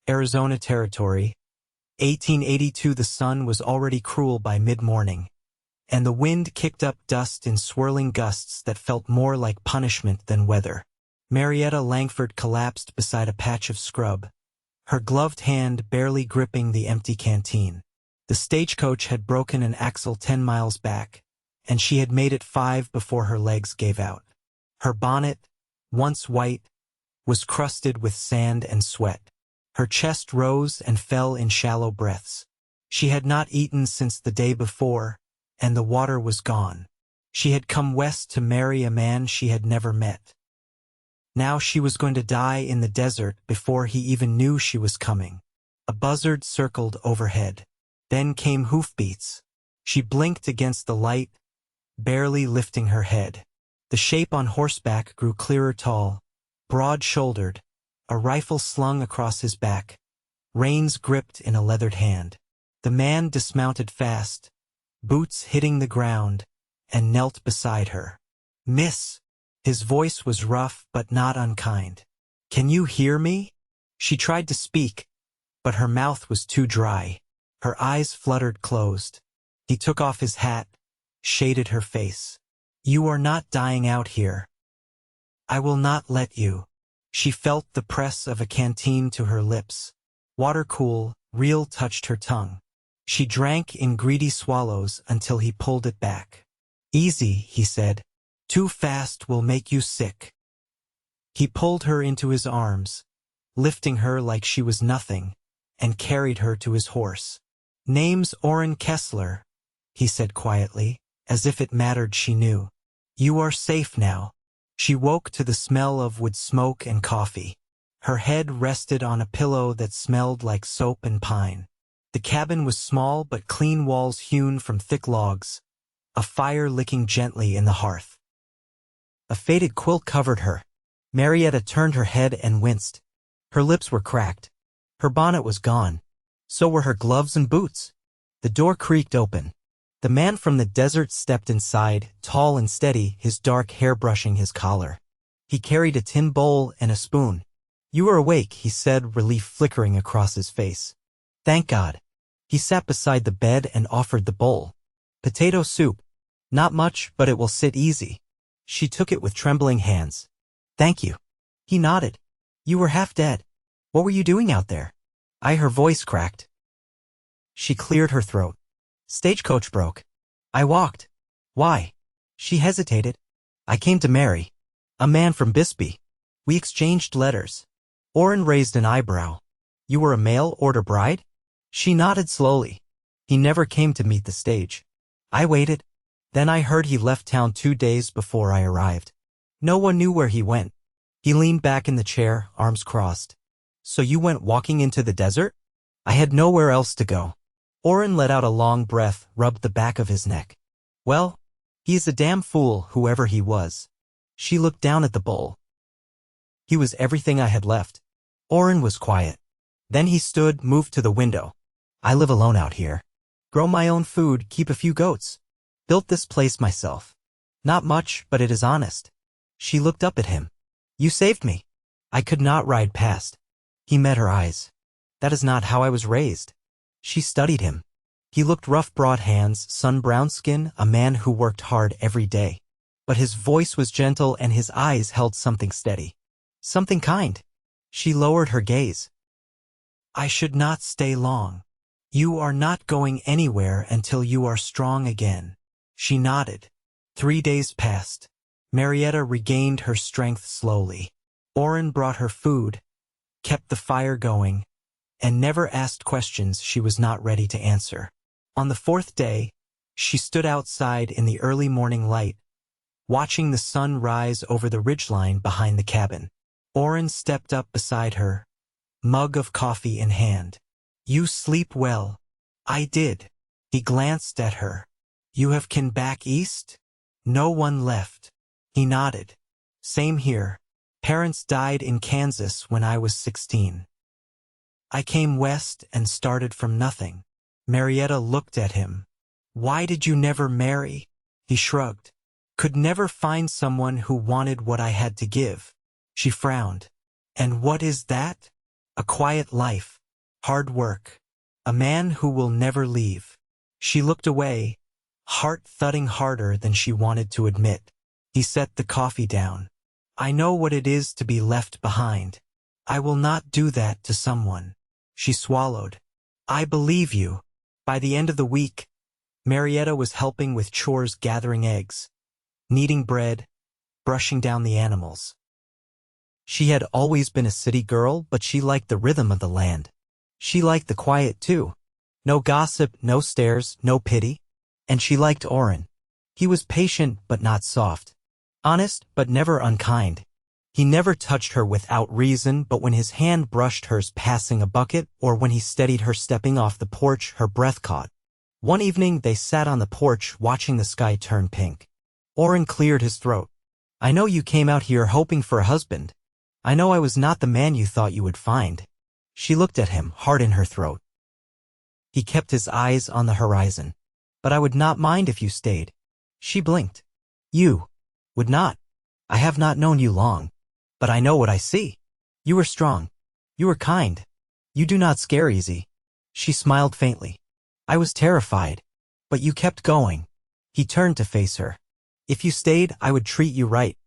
Arizona Territory. 1882. The sun was already cruel by mid-morning, and the wind kicked up dust in swirling gusts that felt more like punishment than weather. Marietta Langford collapsed beside a patch of scrub, her gloved hand barely gripping the empty canteen. The stagecoach had broken an axle 10 miles back, and she had made it 5 before her legs gave out. Her bonnet, once white, was crusted with sand and sweat. Her chest rose and fell in shallow breaths. She had not eaten since the day before, and the water was gone. She had come west to marry a man she had never met. Now she was going to die in the desert before he even knew she was coming. A buzzard circled overhead. Then came hoofbeats. She blinked against the light, barely lifting her head. The shape on horseback grew clearer, tall, broad-shouldered, a rifle slung across his back, reins gripped in a leathered hand. The man dismounted fast, boots hitting the ground, and knelt beside her. "Miss!" His voice was rough but not unkind. "Can you hear me?" She tried to speak, but her mouth was too dry. Her eyes fluttered closed. He took off his hat, shaded her face. "You are not dying out here. I will not let you." She felt the press of a canteen to her lips. Water cool, real touched her tongue. She drank in greedy swallows until he pulled it back. "Easy," he said. "Too fast will make you sick." He pulled her into his arms, lifting her like she was nothing, and carried her to his horse. "Name's Orin Kessler," he said quietly, as if it mattered she knew. "You are safe now." She woke to the smell of wood smoke and coffee. Her head rested on a pillow that smelled like soap and pine. The cabin was small but clean, walls hewn from thick logs, a fire licking gently in the hearth. A faded quilt covered her. Marietta turned her head and winced. Her lips were cracked. Her bonnet was gone. So were her gloves and boots. The door creaked open. The man from the desert stepped inside, tall and steady, his dark hair brushing his collar. He carried a tin bowl and a spoon. "You are awake," he said, relief flickering across his face. "Thank God." He sat beside the bed and offered the bowl. "Potato soup. Not much, but it will sit easy." She took it with trembling hands. "Thank you." He nodded. "You were half dead. What were you doing out there?" Her voice cracked. She cleared her throat. "Stagecoach broke. I walked." "Why?" She hesitated. "I came to marry a man from Bisbee. We exchanged letters." Orin raised an eyebrow. "You were a mail-order bride?" She nodded slowly. "He never came to meet the stage. I waited. Then I heard he left town 2 days before I arrived. No one knew where he went." He leaned back in the chair, arms crossed. "So you went walking into the desert?" "I had nowhere else to go." Orin let out a long breath, rubbed the back of his neck. "Well, he's a damn fool, whoever he was." She looked down at the bowl. "He was everything I had left." Orin was quiet. Then he stood, moved to the window. "I live alone out here. Grow my own food, keep a few goats. Built this place myself. Not much, but it is honest." She looked up at him. "You saved me. I could not ride past." He met her eyes. "That is not how I was raised." She studied him. He looked rough, broad hands, sun-brown skin, a man who worked hard every day. But his voice was gentle and his eyes held something steady. Something kind. She lowered her gaze. "I should not stay long. You are not going anywhere until you are strong again." She nodded. 3 days passed. Marietta regained her strength slowly. Orin brought her food, kept the fire going, and never asked questions she was not ready to answer. On the 4th day, she stood outside in the early morning light, watching the sun rise over the ridgeline behind the cabin. Orin stepped up beside her, mug of coffee in hand. "You sleep well." "I did." He glanced at her. "You have kin back east?" "No one left." He nodded. "Same here. Parents died in Kansas when I was 16. I came west and started from nothing." Marietta looked at him. "Why did you never marry?" He shrugged. "Could never find someone who wanted what I had to give." She frowned. "And what is that?" "A quiet life. Hard work. A man who will never leave. She looked away, heart thudding harder than she wanted to admit. He set the coffee down. I know what it is to be left behind. I will not do that to someone. She swallowed. I believe you. By the end of the week, Marietta was helping with chores, gathering eggs, kneading bread, brushing down the animals. She had always been a city girl, but she liked the rhythm of the land. She liked the quiet too. No gossip, no stares, no pity. And she liked Orin. He was patient but not soft. Honest but never unkind. He never touched her without reason, but when his hand brushed hers passing a bucket, or when he steadied her stepping off the porch, her breath caught. One evening they sat on the porch watching the sky turn pink. Orin cleared his throat. I know you came out here hoping for a husband. I know I was not the man you thought you would find. She looked at him, heart in her throat. He kept his eyes on the horizon. But I would not mind if you stayed. She blinked. You would not. I have not known you long. But I know what I see. You are strong. You are kind. You do not scare easy. She smiled faintly. I was terrified. But you kept going. He turned to face her. If you stayed, I would treat you right.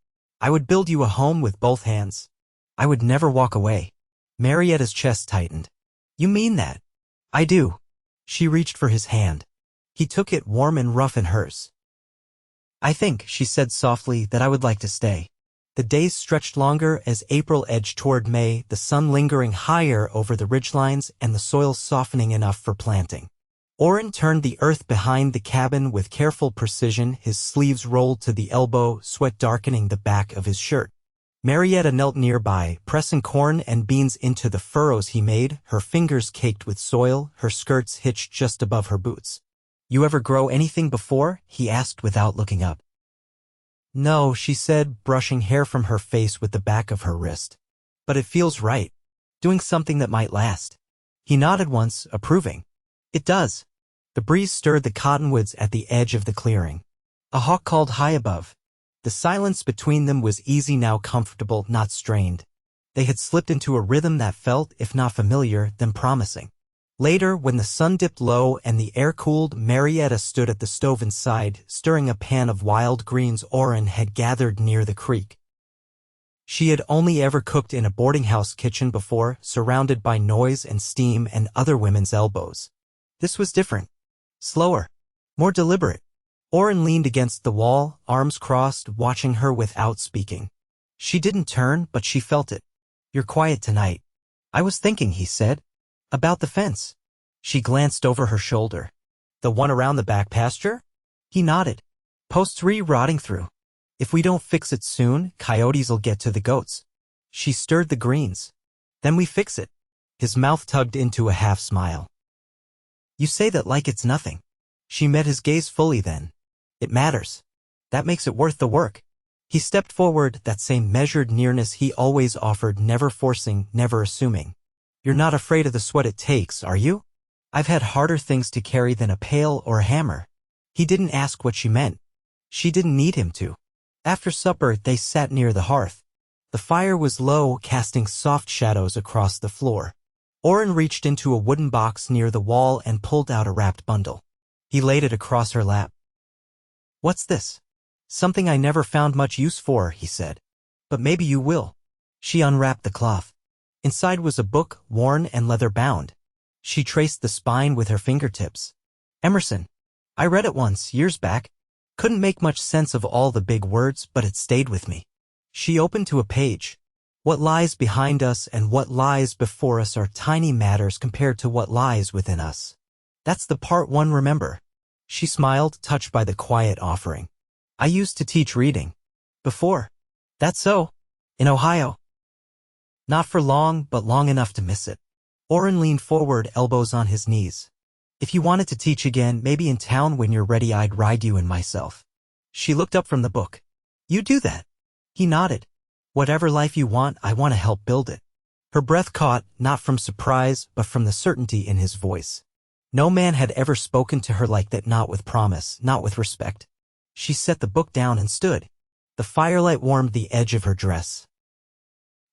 I would build you a home with both hands. I would never walk away. Marietta's chest tightened. You mean that? I do. She reached for his hand. He took it, warm and rough in hers. I think, she said softly, that I would like to stay. The days stretched longer as April edged toward May, the sun lingering higher over the ridgelines and the soil softening enough for planting. Orin turned the earth behind the cabin with careful precision, his sleeves rolled to the elbow, sweat darkening the back of his shirt. Marietta knelt nearby, pressing corn and beans into the furrows he made, her fingers caked with soil, her skirts hitched just above her boots. You ever grow anything before? He asked without looking up. No, she said, brushing hair from her face with the back of her wrist. But it feels right. Doing something that might last. He nodded once, approving. It does. The breeze stirred the cottonwoods at the edge of the clearing. A hawk called high above. The silence between them was easy now, comfortable, not strained. They had slipped into a rhythm that felt, if not familiar, then promising. Later, when the sun dipped low and the air cooled, Marietta stood at the stove inside, stirring a pan of wild greens Orin had gathered near the creek. She had only ever cooked in a boarding house kitchen before, surrounded by noise and steam and other women's elbows. This was different. Slower. More deliberate. Orin leaned against the wall, arms crossed, watching her without speaking. She didn't turn, but she felt it. You're quiet tonight. I was thinking, he said. About the fence. She glanced over her shoulder. The one around the back pasture? He nodded. Posts rotting through. If we don't fix it soon, coyotes'll get to the goats. She stirred the greens. Then we fix it. His mouth tugged into a half smile. You say that like it's nothing. She met his gaze fully then. It matters. That makes it worth the work. He stepped forward, that same measured nearness he always offered, never forcing, never assuming. You're not afraid of the sweat it takes, are you? I've had harder things to carry than a pail or a hammer. He didn't ask what she meant. She didn't need him to. After supper, they sat near the hearth. The fire was low, casting soft shadows across the floor. Orin reached into a wooden box near the wall and pulled out a wrapped bundle. He laid it across her lap. What's this? Something I never found much use for, he said. But maybe you will. She unwrapped the cloth. Inside was a book, worn and leather-bound. She traced the spine with her fingertips. Emerson. I read it once, years back. Couldn't make much sense of all the big words, but it stayed with me. She opened to a page. What lies behind us and what lies before us are tiny matters compared to what lies within us. That's the part one remember. She smiled, touched by the quiet offering. I used to teach reading. Before. That's so. In Ohio. Not for long, but long enough to miss it. Orin leaned forward, elbows on his knees. If you wanted to teach again, maybe in town when you're ready, I'd ride you and myself. She looked up from the book. You do that. He nodded. Whatever life you want, I want to help build it. Her breath caught, not from surprise, but from the certainty in his voice. No man had ever spoken to her like that, not with promise, not with respect. She set the book down and stood. The firelight warmed the edge of her dress.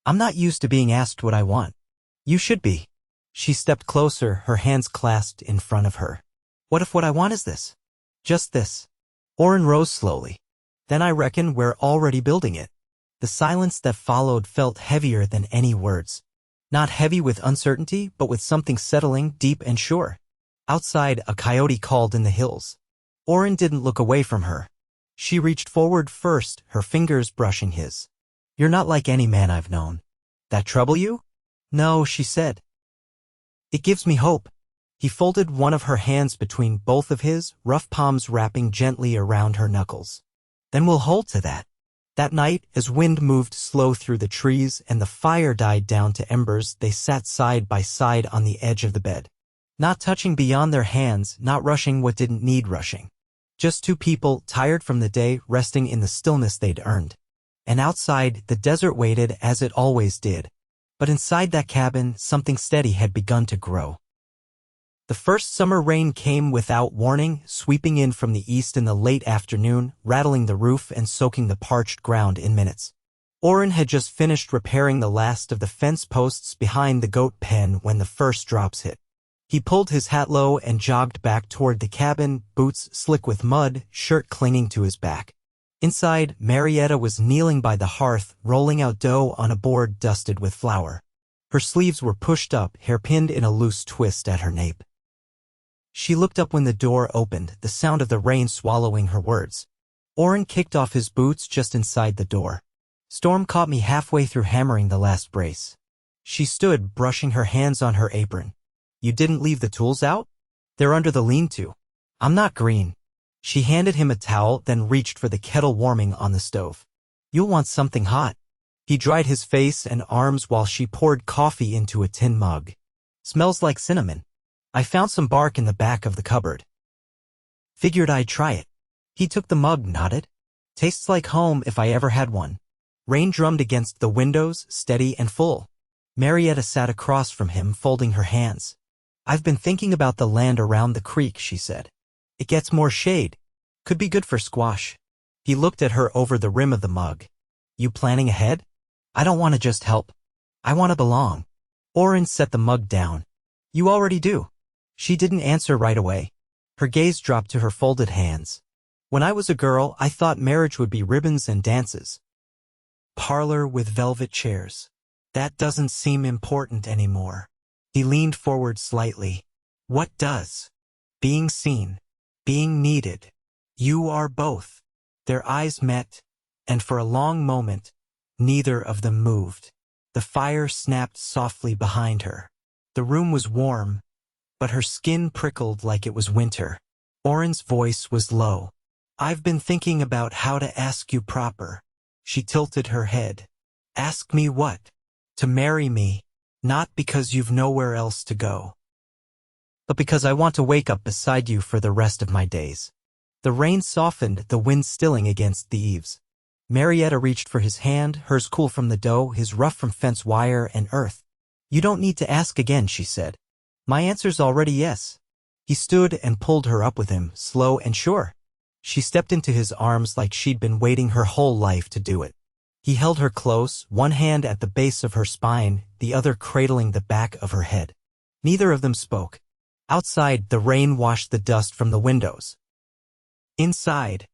I'm not used to being asked what I want. You should be. She stepped closer, her hands clasped in front of her. What if what I want is this? Just this? Orin rose slowly. Then I reckon we're already building it. The silence that followed felt heavier than any words. Not heavy with uncertainty, but with something settling, deep and sure. Outside, a coyote called in the hills. Orin didn't look away from her. She reached forward first, her fingers brushing his. You're not like any man I've known. That trouble you? No, she said. It gives me hope. He folded one of her hands between both of his, rough palms wrapping gently around her knuckles. Then we'll hold to that. That night, as wind moved slow through the trees and the fire died down to embers, they sat side by side on the edge of the bed. Not touching beyond their hands, not rushing what didn't need rushing. Just two people, tired from the day, resting in the stillness they'd earned. And outside, the desert waited as it always did. But inside that cabin, something steady had begun to grow. The first summer rain came without warning, sweeping in from the east in the late afternoon, rattling the roof and soaking the parched ground in minutes. Orin had just finished repairing the last of the fence posts behind the goat pen when the first drops hit. He pulled his hat low and jogged back toward the cabin, boots slick with mud, shirt clinging to his back. Inside, Marietta was kneeling by the hearth, rolling out dough on a board dusted with flour. Her sleeves were pushed up, hairpinned in a loose twist at her nape. She looked up when the door opened, the sound of the rain swallowing her words. Orin kicked off his boots just inside the door. Storm caught me halfway through hammering the last brace. She stood, brushing her hands on her apron. You didn't leave the tools out? They're under the lean-to. I'm not green. She handed him a towel, then reached for the kettle warming on the stove. You'll want something hot. He dried his face and arms while she poured coffee into a tin mug. Smells like cinnamon. I found some bark in the back of the cupboard. Figured I'd try it. He took the mug, nodded. Tastes like home if I ever had one. Rain drummed against the windows, steady and full. Marietta sat across from him, folding her hands. I've been thinking about the land around the creek, she said. It gets more shade. Could be good for squash. He looked at her over the rim of the mug. You planning ahead? I don't want to just help. I want to belong. Orin set the mug down. You already do. She didn't answer right away. Her gaze dropped to her folded hands. When I was a girl, I thought marriage would be ribbons and dances. Parlor with velvet chairs. That doesn't seem important anymore. He leaned forward slightly. What does? Being seen. Being needed. You are both. Their eyes met, and for a long moment, neither of them moved. The fire snapped softly behind her. The room was warm, but her skin prickled like it was winter. Orin's voice was low. I've been thinking about how to ask you proper. She tilted her head. Ask me what? To marry me, not because you've nowhere else to go, but because I want to wake up beside you for the rest of my days. The rain softened, the wind stilling against the eaves. Marietta reached for his hand, hers cool from the dough, his rough from fence wire and earth. You don't need to ask again, she said. My answer's already yes. He stood and pulled her up with him, slow and sure. She stepped into his arms like she'd been waiting her whole life to do it. He held her close, one hand at the base of her spine, the other cradling the back of her head. Neither of them spoke. Outside, the rain washed the dust from the windows. Inside,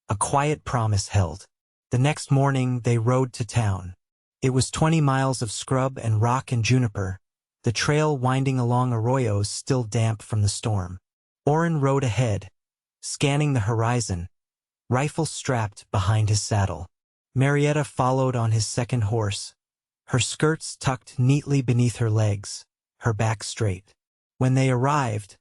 a quiet promise held. The next morning, they rode to town. It was 20 miles of scrub and rock and juniper, the trail winding along arroyos still damp from the storm. Orin rode ahead, scanning the horizon, rifle strapped behind his saddle. Marietta followed on his second horse, her skirts tucked neatly beneath her legs, her back straight. When they arrived,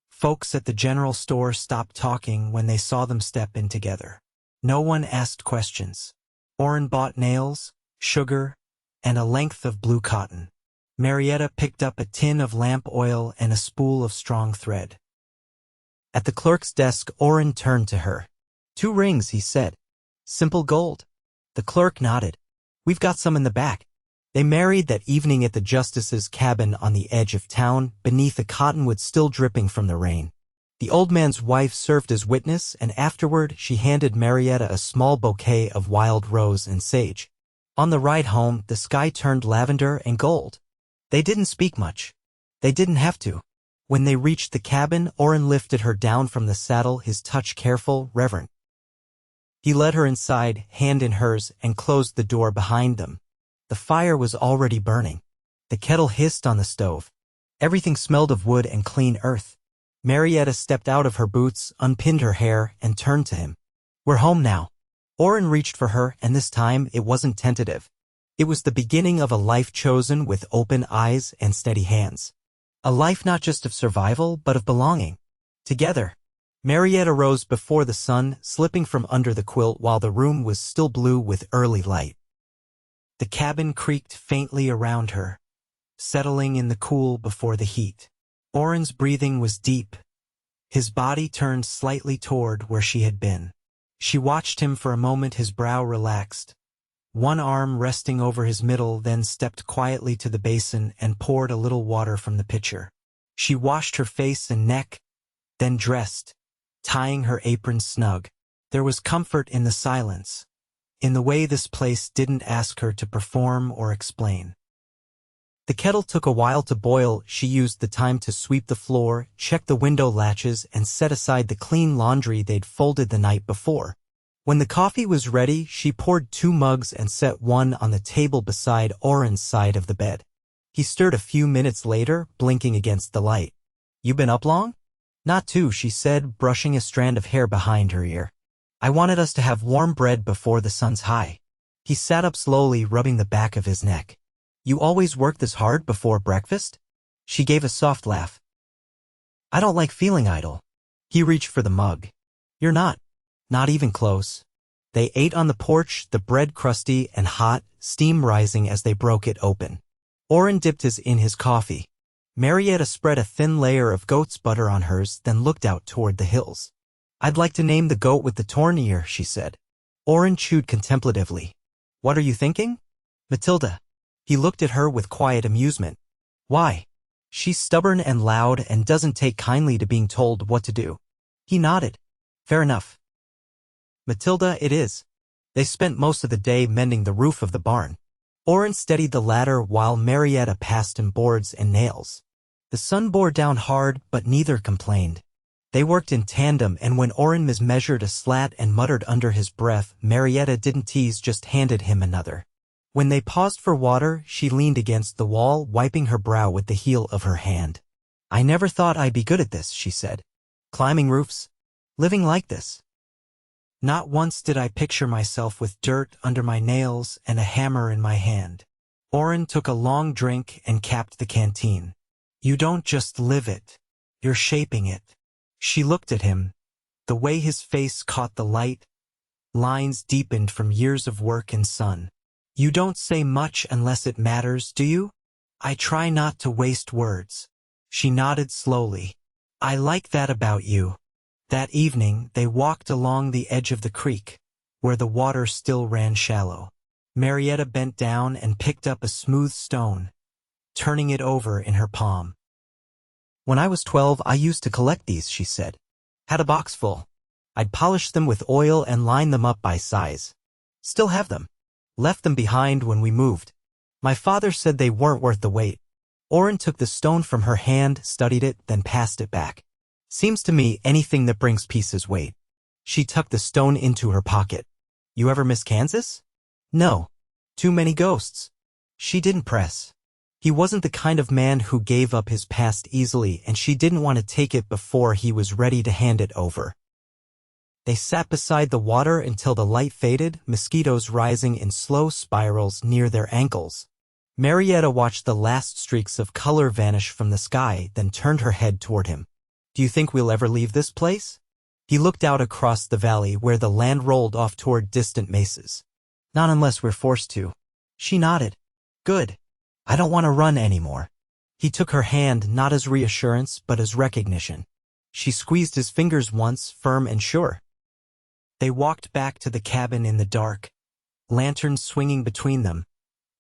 folks at the general store stopped talking when they saw them step in together. No one asked questions. Orin bought nails, sugar, and a length of blue cotton. Marietta picked up a tin of lamp oil and a spool of strong thread. At the clerk's desk, Orin turned to her. 2 rings, he said. Simple gold. The clerk nodded. We've got some in the back. They married that evening at the justice's cabin on the edge of town, beneath a cottonwood still dripping from the rain. The old man's wife served as witness, and afterward she handed Marietta a small bouquet of wild rose and sage. On the ride home, the sky turned lavender and gold. They didn't speak much. They didn't have to. When they reached the cabin, Orin lifted her down from the saddle, his touch careful, reverent. He led her inside, hand in hers, and closed the door behind them. The fire was already burning. The kettle hissed on the stove. Everything smelled of wood and clean earth. Marietta stepped out of her boots, unpinned her hair, and turned to him. "We're home now." Orin reached for her, and this time it wasn't tentative. It was the beginning of a life chosen with open eyes and steady hands. A life not just of survival, but of belonging. Together. Marietta rose before the sun, slipping from under the quilt while the room was still blue with early light. The cabin creaked faintly around her, settling in the cool before the heat. Orin's breathing was deep. His body turned slightly toward where she had been. She watched him for a moment, his brow relaxed. One arm resting over his middle, then stepped quietly to the basin and poured a little water from the pitcher. She washed her face and neck, then dressed, tying her apron snug. There was comfort in the silence, in the way this place didn't ask her to perform or explain. The kettle took a while to boil. She used the time to sweep the floor, check the window latches, and set aside the clean laundry they'd folded the night before. When the coffee was ready, she poured 2 mugs and set one on the table beside Orin's side of the bed. He stirred a few minutes later, blinking against the light. "You been up long?" "Not too," she said, brushing a strand of hair behind her ear. "I wanted us to have warm bread before the sun's high." He sat up slowly, rubbing the back of his neck. "You always work this hard before breakfast?" She gave a soft laugh. "I don't like feeling idle." He reached for the mug. "You're not. Not even close." They ate on the porch, the bread crusty and hot, steam rising as they broke it open. Orin dipped his in his coffee. Marietta spread a thin layer of goat's butter on hers, then looked out toward the hills. "I'd like to name the goat with the torn ear," she said. Orin chewed contemplatively. "What are you thinking?" "Matilda." He looked at her with quiet amusement. "Why?" "She's stubborn and loud and doesn't take kindly to being told what to do." He nodded. "Fair enough." "Matilda, it is." They spent most of the day mending the roof of the barn. Orin steadied the ladder while Marietta passed him boards and nails. The sun bore down hard, but neither complained. They worked in tandem, and when Orin mismeasured a slat and muttered under his breath, Marietta didn't tease, just handed him another. When they paused for water, she leaned against the wall, wiping her brow with the heel of her hand. "I never thought I'd be good at this," she said. "Climbing roofs. Living like this. Not once did I picture myself with dirt under my nails and a hammer in my hand." Orin took a long drink and capped the canteen. "You don't just live it. You're shaping it." She looked at him. The way his face caught the light, lines deepened from years of work and sun. "You don't say much unless it matters, do you?" "I try not to waste words." She nodded slowly. "I like that about you." That evening, they walked along the edge of the creek, where the water still ran shallow. Marietta bent down and picked up a smooth stone, turning it over in her palm. "When I was 12, I used to collect these," she said. "Had a box full. I'd polish them with oil and line them up by size. Still have them. Left them behind when we moved. My father said they weren't worth the wait." Orin took the stone from her hand, studied it, then passed it back. "Seems to me anything that brings peace is weight." She tucked the stone into her pocket. "You ever miss Kansas?" "No. Too many ghosts." She didn't press. He wasn't the kind of man who gave up his past easily, and she didn't want to take it before he was ready to hand it over. They sat beside the water until the light faded, mosquitoes rising in slow spirals near their ankles. Marietta watched the last streaks of color vanish from the sky, then turned her head toward him. "Do you think we'll ever leave this place?" He looked out across the valley where the land rolled off toward distant mesas. "Not unless we're forced to." She nodded. "Good. I don't want to run anymore." He took her hand, not as reassurance, but as recognition. She squeezed his fingers once, firm and sure. They walked back to the cabin in the dark, lanterns swinging between them,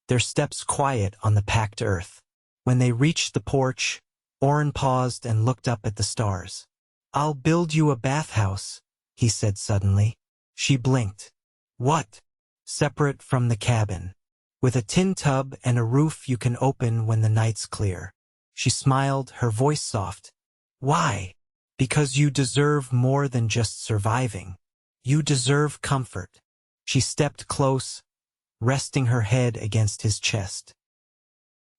their steps quiet on the packed earth. When they reached the porch, Orin paused and looked up at the stars. "I'll build you a bathhouse," he said suddenly. She blinked. "What?" "Separate from the cabin. With a tin tub and a roof you can open when the night's clear." She smiled, her voice soft. Why? Because you deserve more than just surviving. You deserve comfort. She stepped close, resting her head against his chest.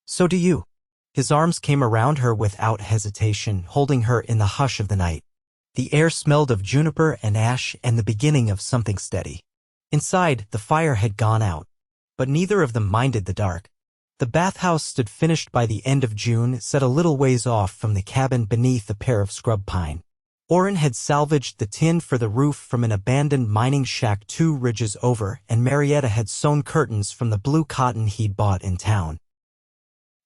So do you. His arms came around her without hesitation, holding her in the hush of the night. The air smelled of juniper and ash and the beginning of something steady. Inside, the fire had gone out, but neither of them minded the dark. The bathhouse stood finished by the end of June, set a little ways off from the cabin beneath a pair of scrub pine. Orin had salvaged the tin for the roof from an abandoned mining shack 2 ridges over, and Marietta had sewn curtains from the blue cotton he'd bought in town.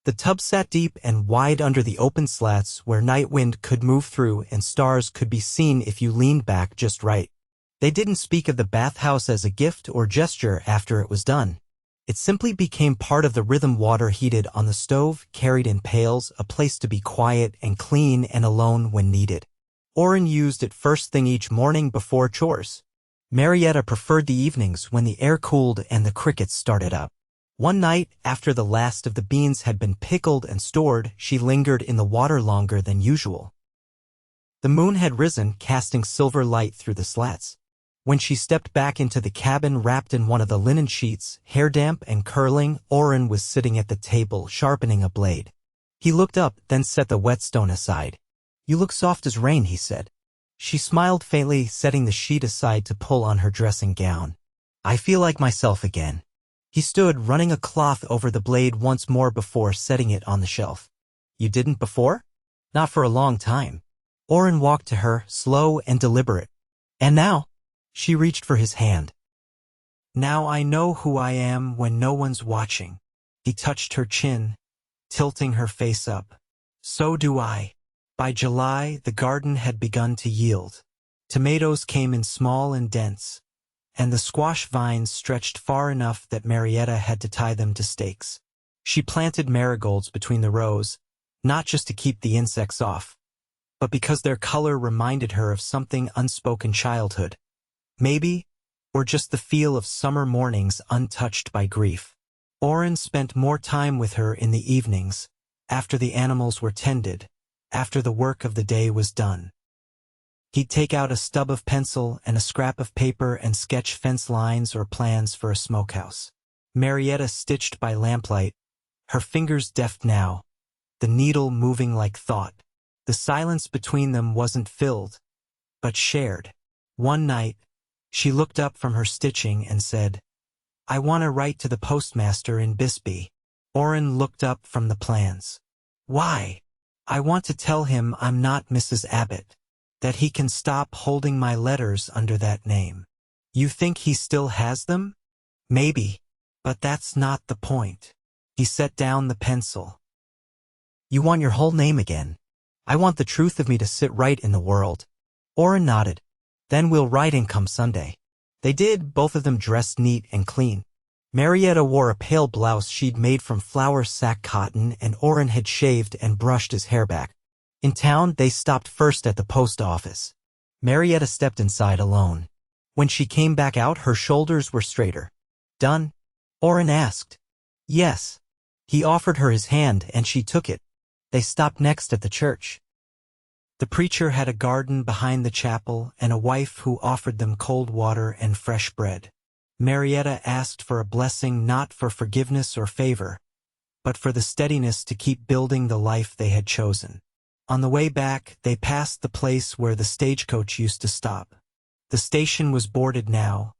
The tub sat deep and wide under the open slats where night wind could move through and stars could be seen if you leaned back just right. They didn't speak of the bathhouse as a gift or gesture after it was done. It simply became part of the rhythm. Water heated on the stove, carried in pails, a place to be quiet and clean and alone when needed. Orin used it first thing each morning before chores. Marietta preferred the evenings when the air cooled and the crickets started up. One night, after the last of the beans had been pickled and stored, she lingered in the water longer than usual. The moon had risen, casting silver light through the slats. When she stepped back into the cabin wrapped in one of the linen sheets, hair damp and curling, Orin was sitting at the table sharpening a blade. He looked up, then set the whetstone aside. "You look soft as rain," he said. She smiled faintly, setting the sheet aside to pull on her dressing gown. "I feel like myself again." He stood, running a cloth over the blade once more before setting it on the shelf. "You didn't before?" "Not for a long time." Orin walked to her, slow and deliberate. "And now?" She reached for his hand. "Now I know who I am when no one's watching." He touched her chin, tilting her face up. "So do I." By July, the garden had begun to yield. Tomatoes came in small and dense, and the squash vines stretched far enough that Marietta had to tie them to stakes. She planted marigolds between the rows, not just to keep the insects off, but because their color reminded her of something unspoken childhood. Maybe, or just the feel of summer mornings untouched by grief. Orin spent more time with her in the evenings, after the animals were tended, after the work of the day was done. He'd take out a stub of pencil and a scrap of paper and sketch fence lines or plans for a smokehouse. Marietta stitched by lamplight, her fingers deft now, the needle moving like thought. The silence between them wasn't filled, but shared. One night, she looked up from her stitching and said, "I want to write to the postmaster in Bisbee." Orin looked up from the plans. "Why?" "I want to tell him I'm not Mrs. Abbott, that he can stop holding my letters under that name." "You think he still has them?" "Maybe, but that's not the point." He set down the pencil. "You want your whole name again. I want the truth of me to sit right in the world." Orin nodded. "Then we'll write in come Sunday." They did, both of them dressed neat and clean. Marietta wore a pale blouse she'd made from flour sack cotton, and Orin had shaved and brushed his hair back. In town, they stopped first at the post office. Marietta stepped inside alone. When she came back out, her shoulders were straighter. "Done?" Orin asked. "Yes." He offered her his hand, and she took it. They stopped next at the church. The preacher had a garden behind the chapel and a wife who offered them cold water and fresh bread. Marietta asked for a blessing, not for forgiveness or favor, but for the steadiness to keep building the life they had chosen. On the way back, they passed the place where the stagecoach used to stop. The station was boarded now,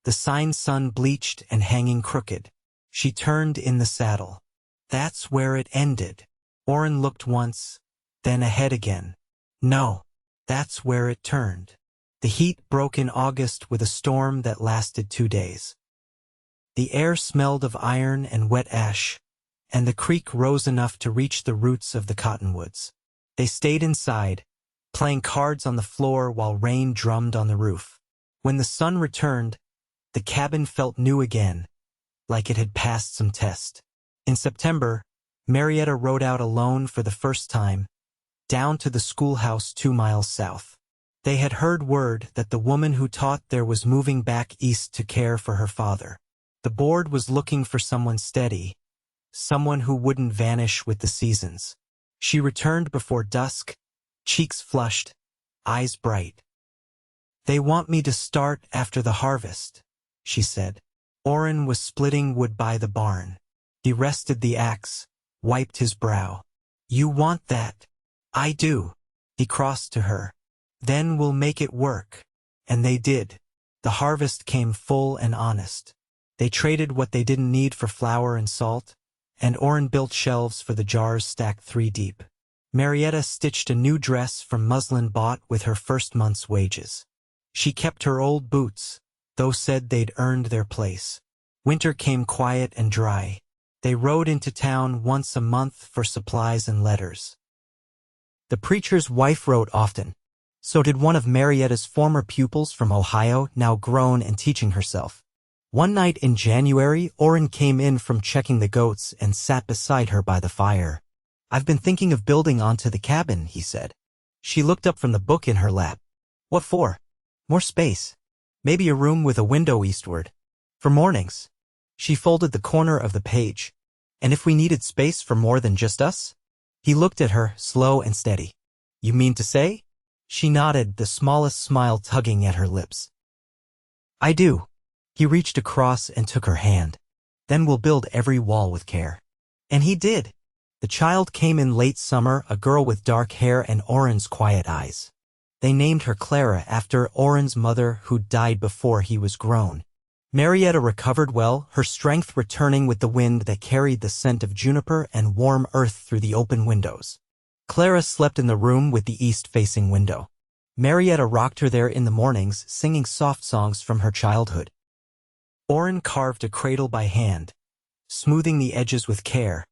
the sign sun-bleached and hanging crooked. She turned in the saddle. That's where it ended. Orin looked once, then ahead again. No, that's where it turned. The heat broke in August with a storm that lasted 2 days. The air smelled of iron and wet ash, and the creek rose enough to reach the roots of the cottonwoods. They stayed inside, playing cards on the floor while rain drummed on the roof. When the sun returned, the cabin felt new again, like it had passed some test. In September, Marietta rode out alone for the first time, down to the schoolhouse 2 miles south. They had heard word that the woman who taught there was moving back east to care for her father. The board was looking for someone steady, someone who wouldn't vanish with the seasons. She returned before dusk, cheeks flushed, eyes bright. "They want me to start after the harvest," she said. Orin was splitting wood by the barn. He rested the axe, wiped his brow. "You want that?" "I do." He crossed to her. "Then we'll make it work." And they did. The harvest came full and honest. They traded what they didn't need for flour and salt, and Orin built shelves for the jars stacked 3 deep. Marietta stitched a new dress from muslin bought with her first month's wages. She kept her old boots, though said they'd earned their place. Winter came quiet and dry. They rode into town once a month for supplies and letters. The preacher's wife wrote often. So did one of Marietta's former pupils from Ohio, now grown and teaching herself. One night in January, Orin came in from checking the goats and sat beside her by the fire. "I've been thinking of building onto the cabin," he said. She looked up from the book in her lap. "What for?" "More space. Maybe a room with a window eastward. For mornings." She folded the corner of the page. "And if we needed space for more than just us?" He looked at her, slow and steady. "You mean to say?" She nodded, the smallest smile tugging at her lips. "I do." He reached across and took her hand. "Then we'll build every wall with care." And he did. The child came in late summer, a girl with dark hair and Orin's quiet eyes. They named her Clara after Orin's mother, who died before he was grown. Marietta recovered well, her strength returning with the wind that carried the scent of juniper and warm earth through the open windows. Clara slept in the room with the east-facing window. Marietta rocked her there in the mornings, singing soft songs from her childhood. Orin carved a cradle by hand, smoothing the edges with care,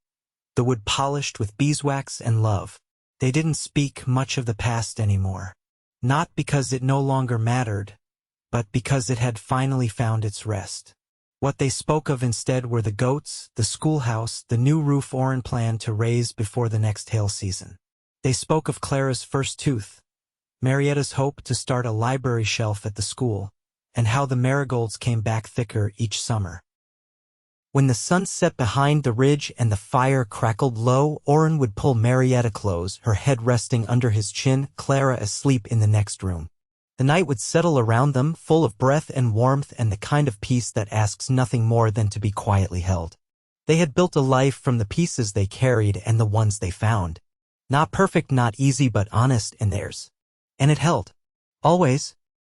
the wood polished with beeswax and love. They didn't speak much of the past anymore. Not because it no longer mattered, but because it had finally found its rest. What they spoke of instead were the goats, the schoolhouse, the new roof Orin planned to raise before the next hail season. They spoke of Clara's first tooth, Marietta's hope to start a library shelf at the school, and how the marigolds came back thicker each summer. When the sun set behind the ridge and the fire crackled low, Orin would pull Marietta close, her head resting under his chin, Clara asleep in the next room. The night would settle around them, full of breath and warmth and the kind of peace that asks nothing more than to be quietly held. They had built a life from the pieces they carried and the ones they found. Not perfect, not easy, but honest and theirs. And it held. Always.